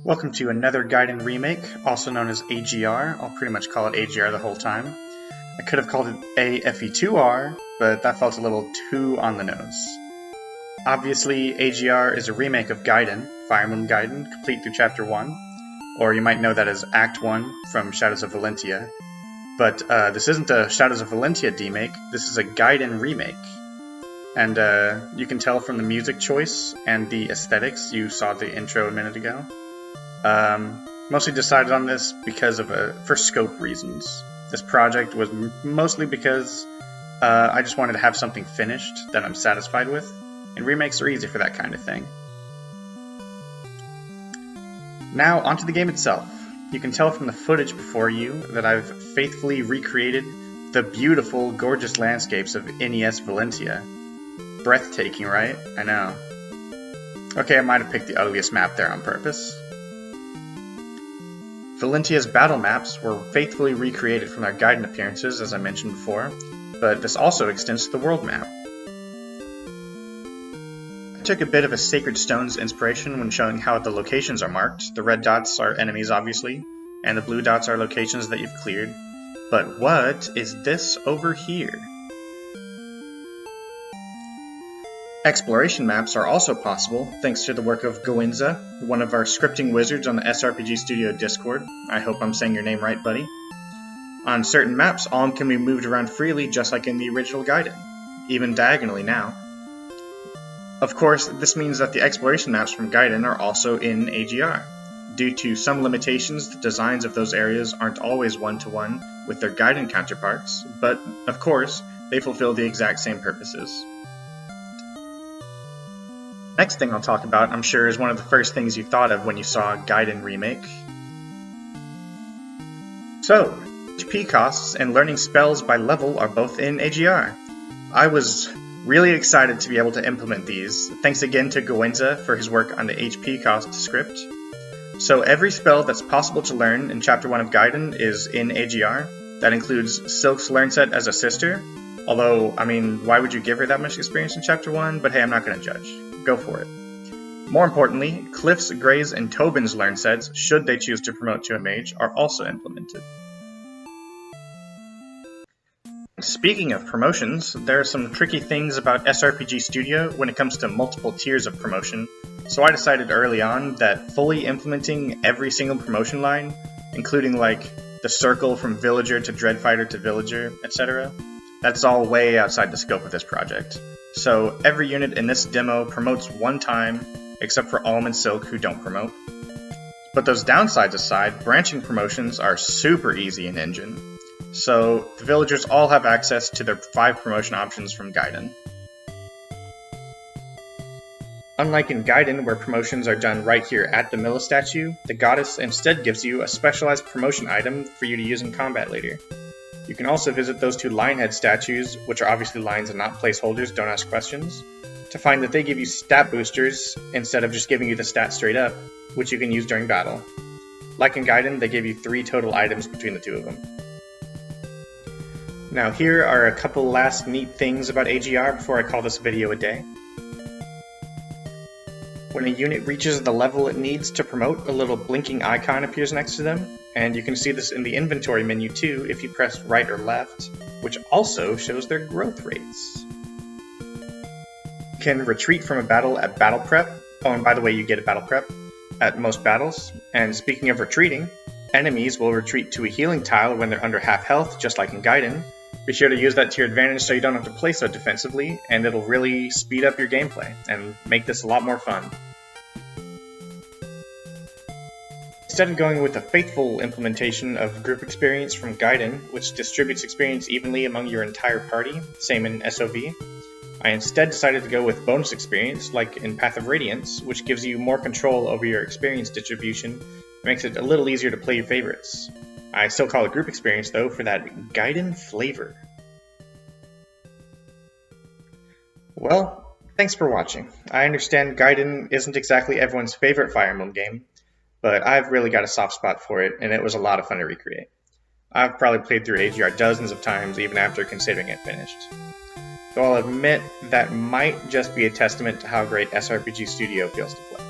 Welcome to another Gaiden remake, also known as AGR. I'll pretty much call it AGR the whole time. I could have called it AFE2R, but that felt a little too on the nose. Obviously, AGR is a remake of Gaiden, Fire Emblem Gaiden, complete through Chapter 1, or you might know that as Act 1 from Shadows of Valentia. But this isn't a Shadows of Valentia demake, this is a Gaiden remake. And you can tell from the music choice and the aesthetics. You saw the intro a minute ago. Mostly decided on this because of for scope reasons. This project was mostly because I just wanted to have something finished that I'm satisfied with, and remakes are easy for that kind of thing. Now onto the game itself. You can tell from the footage before you that I've faithfully recreated the beautiful, gorgeous landscapes of NES Valentia. Breathtaking, right? I know. Okay, I might have picked the ugliest map there on purpose. Valentia's battle maps were faithfully recreated from their Gaiden appearances, as I mentioned before, but this also extends to the world map. I took a bit of a Sacred Stones inspiration when showing how the locations are marked. The red dots are enemies, obviously, and the blue dots are locations that you've cleared. But what is this over here? Exploration maps are also possible thanks to the work of Gaiden, one of our scripting wizards on the SRPG Studio Discord. I hope I'm saying your name right, buddy. On certain maps, Alm can be moved around freely just like in the original Gaiden, even diagonally now. Of course, this means that the exploration maps from Gaiden are also in AGR. Due to some limitations, the designs of those areas aren't always one-to-one with their Gaiden counterparts, but, of course, they fulfill the exact same purposes. Next thing I'll talk about, I'm sure, is one of the first things you thought of when you saw Gaiden Remake. So, HP costs and learning spells by level are both in AGR. I was really excited to be able to implement these. Thanks again to Gaiden for his work on the HP cost script. So every spell that's possible to learn in Chapter 1 of Gaiden is in AGR. That includes Silk's learn set as a sister, although, I mean, why would you give her that much experience in Chapter 1? But hey, I'm not going to judge. Go for it. More importantly, Cliff's, Gray's, and Tobin's learn sets, should they choose to promote to a mage, are also implemented. Speaking of promotions, there are some tricky things about SRPG Studio when it comes to multiple tiers of promotion, so I decided early on that fully implementing every single promotion line, including like the circle from villager to dreadfighter to villager, etc., that's all way outside the scope of this project. So every unit in this demo promotes one time, except for Alm and Silk, who don't promote. But those downsides aside, branching promotions are super easy in Engine. So the villagers all have access to their 5 promotion options from Gaiden. Unlike in Gaiden, where promotions are done right here at the Milla statue, the goddess instead gives you a specialized promotion item for you to use in combat later. You can also visit those 2 Lionhead statues, which are obviously lines and not placeholders, don't ask questions, to find that they give you stat boosters instead of just giving you the stat straight up, which you can use during battle. Like in Gaiden, they give you 3 total items between the 2 of them. Now here are a couple last neat things about AGR before I call this video a day. When a unit reaches the level it needs to promote, a little blinking icon appears next to them, and you can see this in the inventory menu too if you press right or left, which also shows their growth rates. You can retreat from a battle at battle prep. Oh, and by the way, you get a battle prep at most battles. And speaking of retreating, enemies will retreat to a healing tile when they're under half health, just like in Gaiden. Be sure to use that to your advantage so you don't have to play so defensively, and it'll really speed up your gameplay and make this a lot more fun. Instead of going with a faithful implementation of group experience from Gaiden, which distributes experience evenly among your entire party, same in SOV, I instead decided to go with bonus experience, like in Path of Radiance, which gives you more control over your experience distribution and makes it a little easier to play your favorites. I still call it group experience, though, for that Gaiden flavor. Well, thanks for watching. I understand Gaiden isn't exactly everyone's favorite Fire Emblem game, but I've really got a soft spot for it, and it was a lot of fun to recreate. I've probably played through AGR dozens of times, even after considering it finished. Though I'll admit that might just be a testament to how great SRPG Studio feels to play.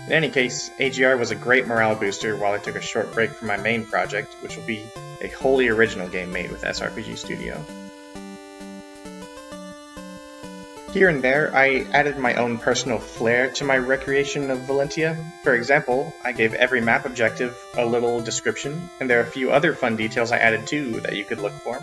In any case, AGR was a great morale booster while I took a short break from my main project, which will be a wholly original game made with SRPG Studio. Here and there, I added my own personal flair to my recreation of Valentia. For example, I gave every map objective a little description, and there are a few other fun details I added too that you could look for.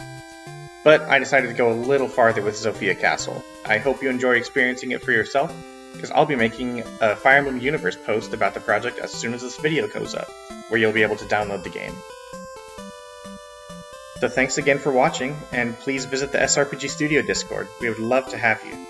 But I decided to go a little farther with Zofia Castle. I hope you enjoy experiencing it for yourself, because I'll be making a Fire Emblem Universe post about the project as soon as this video goes up, where you'll be able to download the game. So thanks again for watching, and please visit the SRPG Studio Discord. We would love to have you.